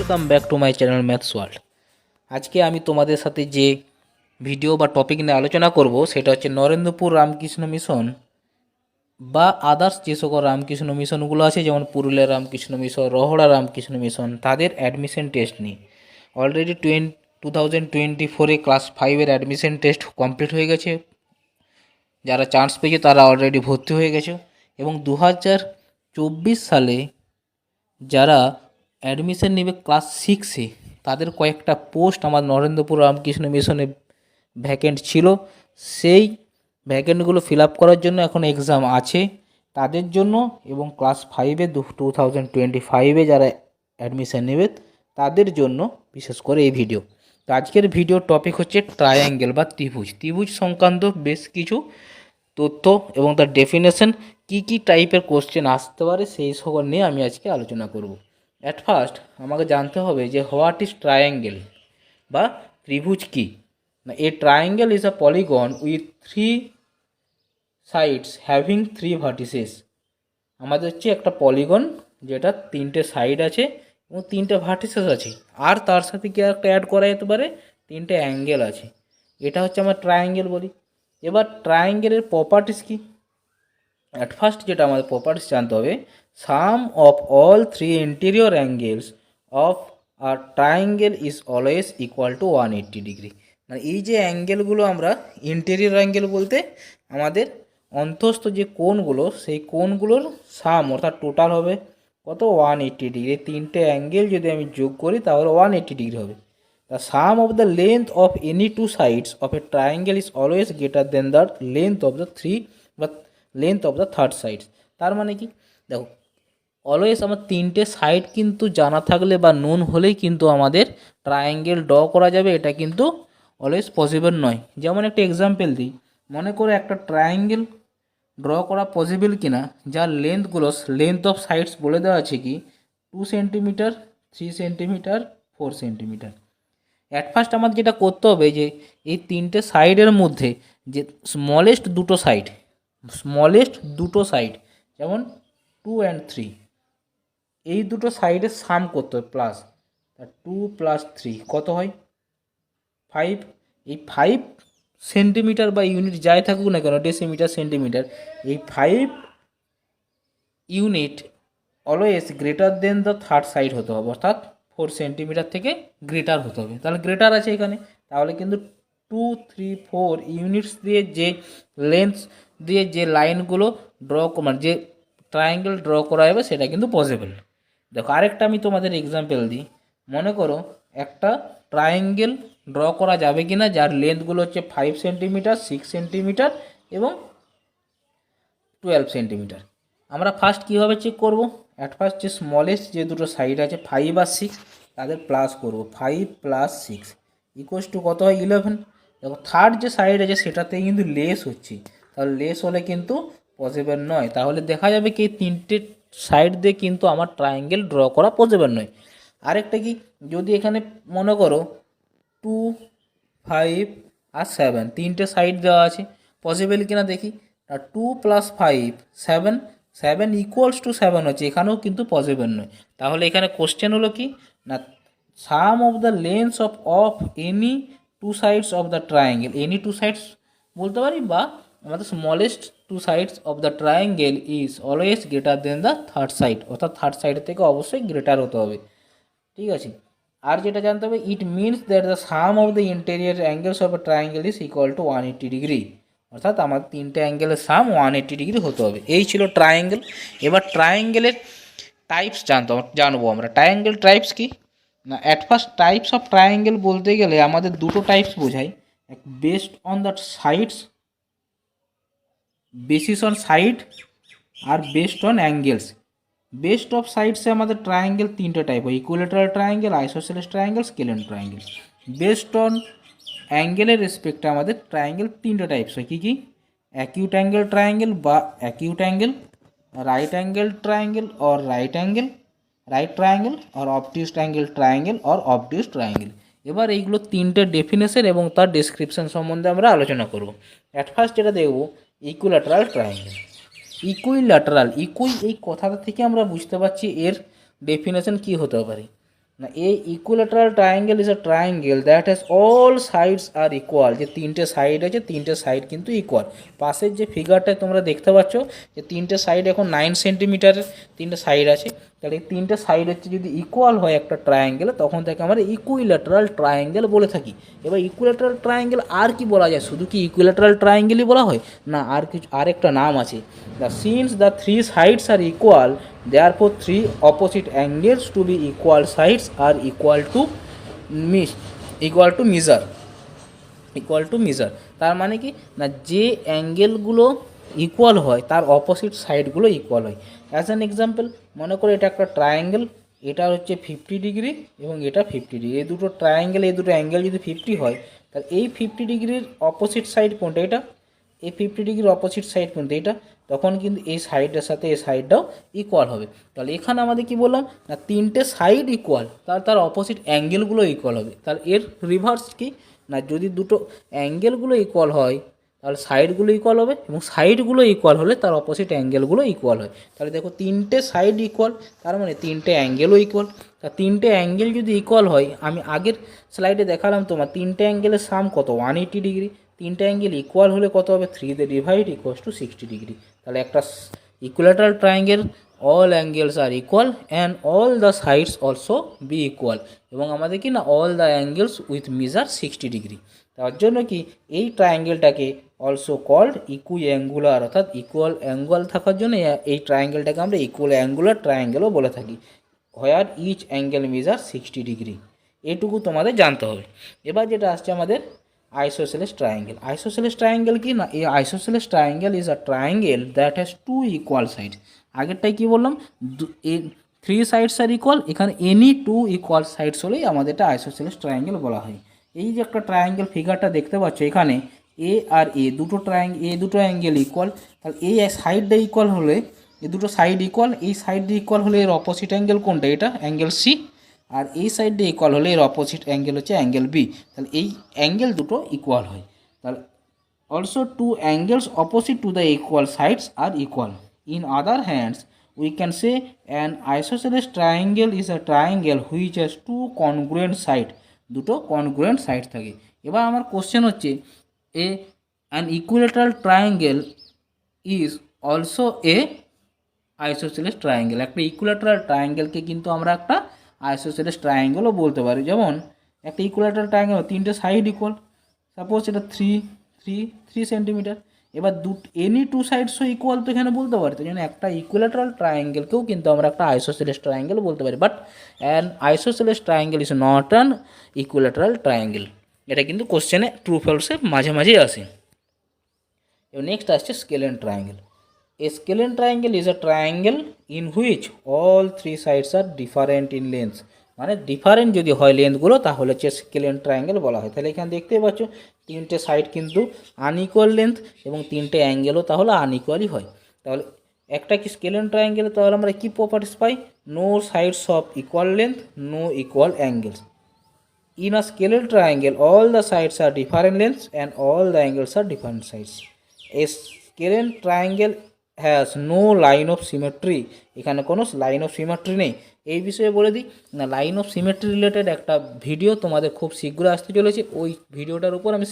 Welcome back to my channel maths world. আজকে আমি তোমাদের সাথে যে ভিডিও বা টপিক নিয়ে আলোচনা করব সেটা হচ্ছে নরেন্দ্রপুর রামকৃষ্ণ মিশন বা আদার্স যে সকল রামকৃষ্ণ মিশনগুলো আছে, যেমন পুরুলিয়া রামকৃষ্ণ মিশন, রহড়া রামকৃষ্ণ মিশন, তাদের অ্যাডমিশন টেস্ট নিয়ে। অলরেডি 2024 ক্লাস 5-এর অ্যাডমিশন টেস্ট কমপ্লিট হয়ে গেছে। যারা চান্স পেয়েছে তারা অলরেডি ভর্তি হয়ে গেছে, এবং 2024 সালে যারা অ্যাডমিশন নেবে ক্লাস 6-এ তাদের কয়েকটা পোস্ট আমার নরেন্দ্রপুর রামকৃষ্ণ মিশনে ভ্যাকেন্ট ছিল। সেই ভ্যাকেন্টগুলো ফিল আপ করার জন্য এখন এক্সাম আছে তাদের জন্য, এবং ক্লাস 5-এ 2025-এ যারা অ্যাডমিশন নেবে তাদের জন্য বিশেষ করে এই ভিডিও। তো আজকের ভিডিওর টপিক হচ্ছে ট্রায়াঙ্গেল বা ত্রিভুজ সংক্রান্ত বেশ কিছু তথ্য এবং তার ডেফিনেশন, কী টাইপের কোশ্চেন আসতে পারে সেই সকল নিয়ে আমি আজকে আলোচনা করব। অ্যাট ফার্স্ট আমাকে জানতে হবে যে হোয়াট ইজ ট্রায়াঙ্গেল বা ত্রিভুজ কী। না, a triangle is a polygon with 3 sides having 3 vertices. আমাদের হচ্ছে একটা পলিগন যেটা 3টে সাইড আছে এবং 3টে ভার্টিসেস আছে, আর তার সাথে কি একটা অ্যাড করা যেতে পারে, 3টে অ্যাঙ্গেল আছে। এটা হচ্ছে আমরা ট্রায়াঙ্গেল বলি। এবার ট্রায়াঙ্গেলের প্রপার্টিস কী? অ্যাট ফার্স্ট যেটা আমাদের প্রপার্টিস জানতে হবে, sum of all 3 interior angles of our triangle is always equal to 180 degree. মানে এই যে অ্যাঙ্গেলগুলো, আমরা ইন্টেরিয়র অ্যাঙ্গেল বলতে আমাদের অন্তস্থ যে কোণগুলো, সেই কোণগুলোর সাম অর্থাৎ টোটাল হবে কত, 180 ডিগ্রি। 3টে অ্যাঙ্গেল যদি আমি যোগ করি তাহলে 180 ডিগ্রি হবে। The sum of the length of any two sides of a triangle is always greater than the length of the third sides. তার মানে কি, দেখো অলওয়েজ আমার 3টে সাইড কিন্তু জানা থাকলে বা নোন হলেই কিন্তু আমাদের ট্রায়াঙ্গেল ড্র করা যাবে, এটা কিন্তু অলওয়েজ পসিবল নয়। যেমন একটা এক্সাম্পল দিই, মনে করো একটা ট্রায়াঙ্গেল ড্র করা পসিবল কিনা যার লেন্থ অফ সাইডস বলে দেওয়া আছে কি 2 centimetre, 3 centimetre, 4 centimetre. At first আমাদের যেটা করতে হবে যে এই 3টে সাইডের মধ্যে যে স্মলেস্ট দুটো সাইড যেমন 2 and 3, এই দুটো সাইডের সাম করতে হবে প্লাস 2 + 3 কত হয় 5। এই 5 সেন্টিমিটার বা ইউনিট যাই থাকুক না কেন, ডেসিমিটার, সেন্টিমিটার, এই 5 unit always greater than the third side হতে হবে, অর্থাৎ 4 সেন্টিমিটার থেকে গ্রেটার হতে হবে। তাহলে গ্রেটার আছে এখানে, তাহলে কিন্তু 2, 3, 4 ইউনিটস দিয়ে যে লেন্থ দিয়ে যে লাইনগুলো মানে যে ট্রায়াঙ্গেল ড্র করা যাবে সেটা কিন্তু পসিবল। দেখো আরেকটা আমি তোমাদের এক্সাম্পল দিই, মনে করো একটা ট্রায়াঙ্গেল ড্র করা যাবে কি না যার লেন্থগুলো হচ্ছে 5 সেন্টিমিটার, 6 সেন্টিমিটার এবং 12 সেন্টিমিটার। আমরা ফার্স্ট কীভাবে চেক করব, অ্যাট ফার্স্ট যে স্মলেস্ট যে দুটো সাইড আছে 5 আর 6 তাদের প্লাস করব, 5 + 6 ইকুয়ালস টু কত হয় 11। দেখো থার্ড যে সাইড আছে সেটাতে কিন্তু লেস হচ্ছে, তাহলে লেস হলে কিন্তু পসিবল নয়। তাহলে দেখা যাবে কি 3টে সাইড দিয়ে কিন্তু আমার ট্রায়াঙ্গেল ড্র করা পসিবল নয়। আরেকটা কি, যদি এখানে মনে করো 2, 5 আর 7 3টে সাইড দেওয়া আছে, পসিবল কিনা দেখি। 2 + 5 7, 7 ইকুয়ালস টু 7 হচ্ছে, এখানেও কিন্তু পসিবল নয়। তাহলে এখানে কোশ্চেন হলো কি না, sum of the lengths of any two sides of the triangle, any two sides বলতে পারি, বা আমাদের smallest two sides of the triangle is always greater than the third side, অর্থাৎ থার্ড সাইডের থেকে অবশ্যই গ্রেটার হতে হবে। ঠিক আছে, আর যেটা জানতে হবে, it means that the some of the interior angles of a triangle is equal to 180 degree, অর্থাৎ আমার 3টে অ্যাঙ্গেলের সাম 180 ডিগ্রি হতে হবে। এই ছিল ট্রায়াঙ্গেল। এবার ট্রায়াঙ্গেলের টাইপস জানবো আমরা। ট্রায়াঙ্গেল টাইপস কি না, at first types of triangle বলতে গেলে আমাদের দুটো টাইপস বোঝায়, এক based on the sides, basis on side, আর based on angles. Based of সাইডসে আমাদের ট্রায়াঙ্গেল 3টে টাইপ হয়, equilateral triangle, isosceles triangle, scalene triangle. Based on অ্যাঙ্গেলের রেসপেক্টে আমাদের ট্রায়াঙ্গেল 3টে টাইপস হয়, কী কী, অ্যাকিউট অ্যাঙ্গেল ট্রায়াঙ্গেল বা acute angle, right angle triangle or right triangle, আর obtuse angle triangle or অবটিউসড triangle. এবার এইগুলো 3টে ডেফিনেশন এবং তার ডেসক্রিপশন সম্বন্ধে আমরা আলোচনা করব। অ্যাট ফার্স্ট যেটা দেখব, ইকুইল্যাটারাল ট্রায়াঙ্গেল। ইকুইল্যাটারাল, এই কথাটা থেকে আমরা বুঝতে পারছি এর ডেফিনেশন কি হতে পারে। না এই equilateral triangle is a triangle that has all sides are equal, যে তিনটে সাইড আছে, তিনটে সাইড কিন্তু ইকুয়াল। পাশের যে ফিগারটায় তোমরা দেখতে পাচ্ছ যে তিনটে সাইড এখন 9 সেন্টিমিটারের তিনটে সাইড আছে, তাহলে এই তিনটে সাইড হচ্ছে যদি ইকুয়াল হয় একটা ট্রায়াঙ্গেলে, তখন তাকে আমরা ইকুইল্যাটারাল ট্রায়াঙ্গেল বলে থাকি। এবার ইকুইল্যাটারাল ট্রায়াঙ্গেল আর কি বলা যায়, শুধু কি ইকুইল্যাটারাল ট্রায়াঙ্গেলই বলা হয় না, আর কিছু আরেকটা নাম আছে। The since the three sides are equal, therefore three opposite angles to be equal sides are equal to measure। তার মানে কি না, যে অ্যাঙ্গেলগুলো ইকুয়াল হয় তার অপোজিট সাইডগুলো ইকুয়াল হয়। অ্যাজ অ্যান এক্সাম্পল, মনে করো এটা একটা ট্রায়াঙ্গেল, এটা হচ্ছে 50 ডিগ্রি এবং এটা 50 ডিগ্রি, এই দুটো ট্রায়াঙ্গেল, এই দুটো অ্যাঙ্গেল যদি 50 হয়, তাহলে এই 50 ডিগ্রির অপোজিট সাইড কোনটা, এটা এই 50 ডিগ্রির অপোজিট সাইড কোনটা, এটা, তখন কিন্তু এই সাইডের সাথে এই সাইডটাও ইকুয়াল হবে। তাহলে এখানে আমাদের কি বললাম না, তিনটে সাইড ইকুয়াল, তার অপোজিট অ্যাঙ্গেলগুলো ইকুয়াল হবে। তাহলে এর রিভার্স কি না, যদি দুটো অ্যাঙ্গেলগুলো ইকুয়াল হয় তাহলে সাইডগুলো ইকুয়াল হবে, এবং সাইডগুলো ইকুয়াল হলে তার অপোজিট অ্যাঙ্গেলগুলো ইকুয়াল হয়। তাহলে দেখো তিনটে সাইড ইকুয়াল, তার মানে তিনটে অ্যাঙ্গেলও ইকুয়াল। তা তিনটে অ্যাঙ্গেল যদি ইকুয়াল হয়, আমি আগের স্লাইডে দেখালাম তোমার তিনটে অ্যাঙ্গেলের সাম কত, 180 ডিগ্রি। তিনটে অ্যাঙ্গেল ইকুয়াল হলে কত হবে, 3 দিয়ে ডিভাইড ইকুয়ালস টু 60 ডিগ্রি। তাহলে একটা equilateral triangle, all angles are equal and all the sides also be equal, এবং আমাদের কি না all the angles with measure 60 degree. তার জন্য কি এই ট্রায়াঙ্গেলটাকে অলসো কল্ড ইকুইঅ্যাঙ্গুলার, অর্থাৎ ইকুয়াল অ্যাঙ্গেল থাকার জন্য এই ট্রায়াঙ্গেলটাকে আমরা ইকুয়াল অ্যাঙ্গুলার ট্রায়াঙ্গেলও বলে থাকি, হোয়ার ইচ অ্যাঙ্গেল মেজার 60 ডিগ্রি। এটুকু তোমাদের জানতে হবে। এবার যেটা আসছে আমাদের isosceles triangle। isosceles triangle কি না, এই isosceles triangle is a triangle that has two equal sides। আগেরটাই কি বললাম, থ্রি সাইডস আর ইকুয়াল, এখানে এনি টু ইকুয়াল সাইডস হলেই আমাদের এটা isosceles triangle বলা হয়। এই যে একটা ট্রায়াঙ্গেল ফিগারটা দেখতে পাচ্ছ, এখানে এ আর এ দুটো দুটো অ্যাঙ্গেল ইকুয়াল, তাহলে এই সাইডটা ইকুয়াল হলে, এই দুটো সাইড ইকুয়াল, এই সাইডটা ইকুয়াল হলে এর অপোজিট অ্যাঙ্গেল কোনটা, এটা অ্যাঙ্গেল সি, আর এই সাইডে ইকুয়াল হলে এর অপোজিট অ্যাঙ্গেল হচ্ছে অ্যাঙ্গেল বি। তাহলে এই অ্যাঙ্গেল দুটো ইকুয়াল হয়। তাহলে also two angles opposite to the equal sides are equal. In other hands we can say an isosceles triangle is a triangle which has two congruent side, দুটো congruent side থাকে। এবার আমার question হচ্ছে, an equilateral triangle is also a isosceles triangle. একটা equilateral ট্রায়াঙ্গেলকে কিন্তু আমরা একটা আইসোসেলেস ট্রায়াঙ্গেলও বলতে পারি। যেমন একটা ইকুইল্যাটারাল ট্রায়াঙ্গেল, তিনটে সাইড ইকুয়াল, সাপোজ এটা 3 সেন্টিমিটার। এবার এনি টু সাইডসও ইকুয়াল তো এখানে বলতে পারি, তাই জন্য একটা ইকুইল্যাটারাল ট্রায়াঙ্গেলকেও কিন্তু আমরা একটা আইসোসেলেস ট্রায়াঙ্গেল বলতে পারি। But an isosceles triangle is not an equilateral triangle. এটা কিন্তু কোশ্চেনে ট্রু ফলসে মাঝে মাঝেই আসে। এবার নেক্সট আসছে স্কেলেন triangle. A scalene triangle is a triangle in which all three sides are different in length। মানে ডিফারেন্ট যদি হয় লেন্থগুলো তাহলে হচ্ছে স্কেলেন ট্রায়াঙ্গেল বলা হয়। তাহলে এখানে দেখতেই পাচ্ছ তিনটে সাইড কিন্তু আনইকুয়াল লেন্থ এবং তিনটে অ্যাঙ্গেলও তাহলে আনইকুয়ালই হয়। তাহলে একটা কি স্কেলেন ট্রায়াঙ্গেলে তাহলে আমরা কি প্রপার্টিস পাই, no sides of equal length, no equal angles. In a scalar triangle, all the sides are different lengths and all the angles are different sides. A scalar triangle has no line of symmetry। এখানে কোনো line of symmetry নেই। এই বিষয়ে বলে দিই না, line of symmetry related একটা video তোমাদের খুব শীঘ্রই আসতে চলেছে। ওই ভিডিওটার উপর আমি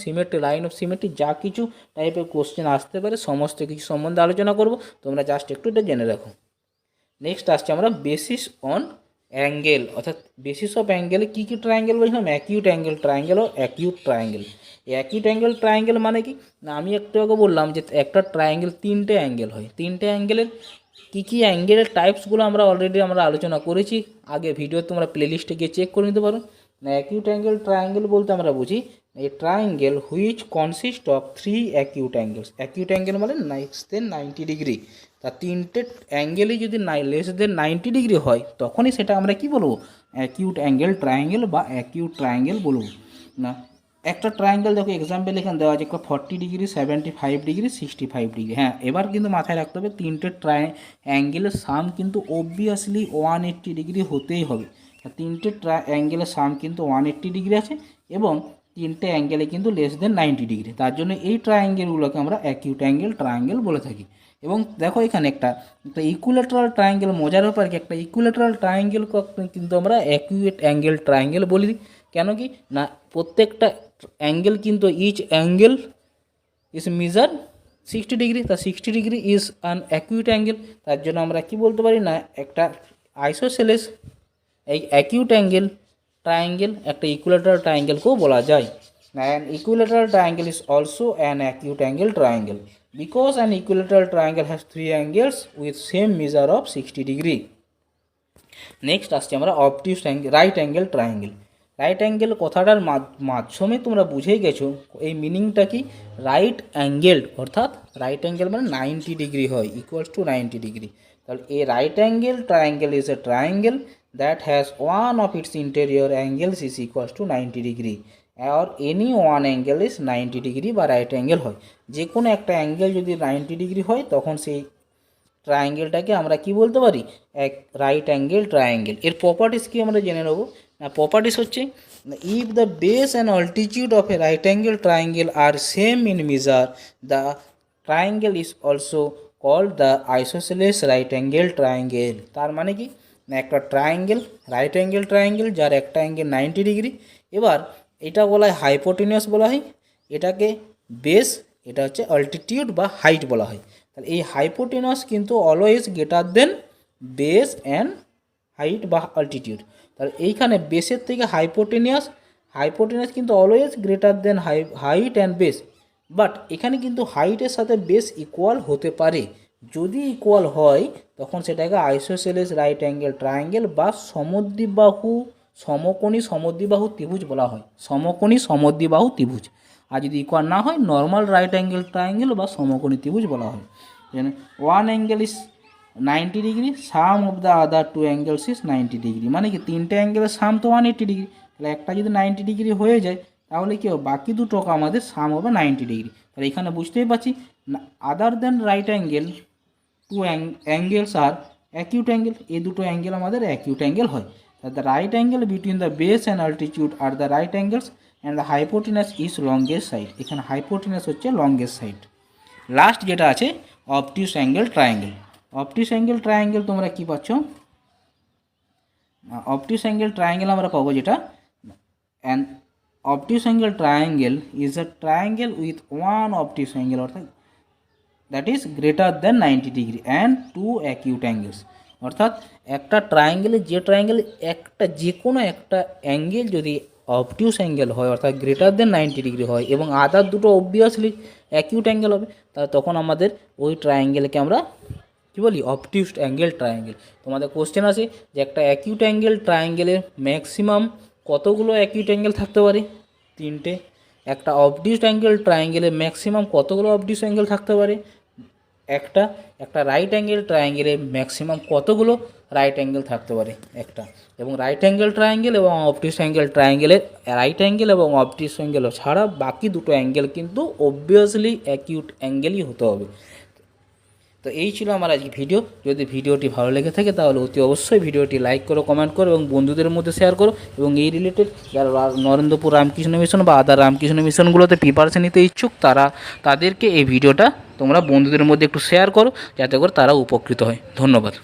লাইন অফ সিমেট্রি যা কিছু টাইপের কোশ্চেন আসতে পারে সমস্ত কিছু সম্বন্ধে আলোচনা করব, তোমরা জাস্ট একটু এটা জেনে রাখো। নেক্সট আসছে আমরা বেসিস অন অ্যাঙ্গেল, অর্থাৎ বেসিস অফ অ্যাঙ্গেলে কী কী ট্রায়াঙ্গেল বলছিলাম, অ্যাকিউট অ্যাঙ্গেল ট্রায়াঙ্গেল ও acute triangle. Acute angle triangle মানে কি না, আমি একটু আগে বললাম যে একটা ট্রায়াঙ্গেল তিনটে অ্যাঙ্গেল হয়। তিনটে অ্যাঙ্গেলের কী কী অ্যাঙ্গেলের টাইপসগুলো আমরা অলরেডি আলোচনা করেছি আগে ভিডিও, তোমরা প্লেলিস্টে গিয়ে চেক করে নিতে পারো। না অ্যাকিউট অ্যাঙ্গেল ট্রায়াঙ্গেল বলতে আমরা বুঝি a triangle which consist of three acute angles. Acute angle মানে লেস দেন 90 ডিগ্রি। তা তিনটে অ্যাঙ্গেলই যদি লেস দেন 90 ডিগ্রি হয় তখনই সেটা আমরা কি বলবো, অ্যাকিউট অ্যাঙ্গেল ট্রায়াঙ্গেল বা অ্যাকিউট ট্রায়াঙ্গেল বলবো। না একটা ট্রায়াঙ্গেল দেখো এক্সাম্পল এখানে দেওয়া আছে 40 ডিগ্রি, 75 ডিগ্রি, 65 ডিগ্রি। হ্যাঁ, এবার কিন্তু মাথায় রাখতে হবে তিনটে অ্যাঙ্গেলের সাম কিন্তু অবভিয়াসলি 180 ডিগ্রি হতেই হবে। তিনটে অ্যাঙ্গেলের সাম কিন্তু 180 ডিগ্রি আছে এবং তিনটে অ্যাঙ্গেলে কিন্তু লেস দেন 90 ডিগ্রি। তার জন্য এই ট্রায়াঙ্গেলগুলোকে আমরা অ্যাকিউট অ্যাঙ্গেল ট্রায়াঙ্গেল বলে থাকি। এবং দেখো এখানে একটা ইকুইল্যাটারাল ট্রায়াঙ্গেল, মজার ব্যাপার কি একটা ইকুইল্যাটারাল ট্রায়াঙ্গেল কিন্তু আমরা অ্যাকিউট অ্যাঙ্গেল ট্রায়াঙ্গেল বলি। কেন কি না, প্রত্যেকটা অ্যাঙ্গেল কিন্তু each angle is measure 60 degree, তা 60 degree is an acute angle. তার জন্য আমরা কি বলতে পারি না, একটা আইসোসেলেস এই অ্যাকিউট অ্যাঙ্গেল ট্রায়াঙ্গেল একটা ইকুইল্যাটারাল ট্রায়াঙ্গেলকেও বলা যায়। An equilateral triangle is also an acute angle triangle because an equilateral triangle has three angles with same measure of 60 degree. Next আসছে আমরা obtuse right angle triangle. Right angle কথাটার মাধ্যমে তোমরা বুঝেই গেছো এই মিনিংটা কি, রাইট অ্যাঙ্গেল অর্থাৎ রাইট অ্যাঙ্গেল মানে 90 ডিগ্রি হয়, ইকুয়ালস টু 90 ডিগ্রি। তাহলে a right angle triangle is a triangle that has one of its interior angles is equals to 90 degree আর any one angle is 90 degree বা right angle হয়। যে কোনো একটা angle যদি 90 ডিগ্রি হয় তখন সেই ট্রায়াঙ্গেলটাকে আমরা কি বলতে পারি, এক রাইট অ্যাঙ্গেল ট্রায়াঙ্গেল। এর প্রপার্টিস কি আমরা জেনে নেব না, প্রপার্টিস হচ্ছে if the base and altitude of a right angle triangle are same in measure the triangle is also called the isosceles right angle triangle. তার মানে কি না, একটা ট্রায়াঙ্গেল রাইট অ্যাঙ্গেল ট্রায়াঙ্গেল যার একটা অ্যাঙ্গেল 90 ডিগ্রি, এবার এটা বলা হয় হাইপোটেনিয়াস বলা হয়, এটাকে বেস, এটা হচ্ছে অল্টিটিউড বা হাইট বলা হয়। তাহলে এই হাইপোটেনাস কিন্তু always greater then base and height বা অল্টিটিউড। তাহলে এইখানে বেসের থেকে হাইপোটেনিয়াস কিন্তু always greater then height and base, but এখানে কিন্তু হাইটের সাথে বেস ইকুয়াল হতে পারে। যদি ইকুয়াল হয় তখন সেটাকে আইসোসেলেস রাইট অ্যাঙ্গেল ট্রায়াঙ্গেল বা সমকোণী সমদ্বিবাহু ত্রিভুজ বলা হয়, সমকোণী সমদ্বিবাহু ত্রিভুজ। আর যদি ইকুয়াল না হয় নর্মাল রাইট অ্যাঙ্গেল ট্রায়াঙ্গেল বা সমকোণী ত্রিভুজ বলা হয়। One angle is 90 degree, sum of the other two angles is 90 degree, মানে কি তিনটে অ্যাঙ্গেলের সাম তো 180 ডিগ্রি। তাহলে একটা যদি 90 ডিগ্রি হয়ে যায় তাহলে কি হবে, বাকি দুটোকে আমাদের সাম হবে 90 ডিগ্রি। তাহলে এখানে বুঝতেই পারছি আদার দেন রাইট অ্যাঙ্গেল টু অ্যাঙ্গেলস আর অ্যাকিউট অ্যাঙ্গেল, এই দুটো অ্যাঙ্গেল আমাদের অ্যাকিউট অ্যাঙ্গেল হয়। The right angle between the base and altitude are the right angles and the hypotenuse is longest side, এখানে hypotenuse হচ্ছে longest side। লাস্ট যেটা আছে obtuse angle triangle. Obtuse angle triangle তোমরা কি পাচ্ছ, obtuse angle triangle আমরা পাবো যেটা an obtuse angle triangle is a triangle with one obtuse angle অর্থাৎ that is greater than 90 degree and two acute angles. অর্থাৎ একটা ট্রায়াঙ্গেলে একটা যে কোনো একটা অ্যাঙ্গেল যদি অবটিউস অ্যাঙ্গেল হয় অর্থাৎ গ্রেটার দেন 90 ডিগ্রি হয় এবং আদার দুটো অবভিয়াসলি অ্যাকিউট অ্যাঙ্গেল হবে, তাহলে তখন আমাদের ওই ট্রায়াঙ্গেলকে আমরা কী বলি, অবটিউস অ্যাঙ্গেল ট্রায়াঙ্গেল। তোমাদের কোশ্চেন আছে যে একটা অ্যাকিউট অ্যাঙ্গেল ট্রায়াঙ্গেলের ম্যাক্সিমাম কতগুলো অ্যাকিউট অ্যাঙ্গেল থাকতে পারে, 3টে। একটা অবটিউস অ্যাঙ্গেল ট্রায়াঙ্গেলের ম্যাক্সিমাম কতগুলো অবটিউস অ্যাঙ্গেল থাকতে পারে, একটা রাইট অ্যাঙ্গেল ট্রায়াঙ্গেলের ম্যাক্সিমাম কতগুলো রাইট অ্যাঙ্গেল থাকতে পারে, একটা। এবং রাইট অ্যাঙ্গেল ট্রায়াঙ্গেল এবং অবটিউস অ্যাঙ্গেল ট্রায়াঙ্গেলের রাইট অ্যাঙ্গেল এবং অবটিউস অ্যাঙ্গেল ছাড়া বাকি দুটো অ্যাঙ্গেল কিন্তু অবভিয়াসলি অ্যাকিউট অ্যাঙ্গেলই হতে হবে। তো এই ছিল আমার আজকে ভিডিও। যদি ভিডিওটি ভালো লেগে থাকে তাহলে অতি অবশ্যই ভিডিওটি লাইক করো, কমেন্ট করো এবং বন্ধুদের মধ্যে শেয়ার করো। এবং এই রিলেটেড যারা নরেন্দ্রপুর রামকৃষ্ণ মিশন বা আদার রামকৃষ্ণ মিশনগুলোতে প্রিপারেশন নিতে ইচ্ছুক তাদেরকে এই ভিডিওটা তোমরা বন্ধুদের মধ্যে একটু শেয়ার করো যাতে করে তারা উপকৃত হয়। ধন্যবাদ।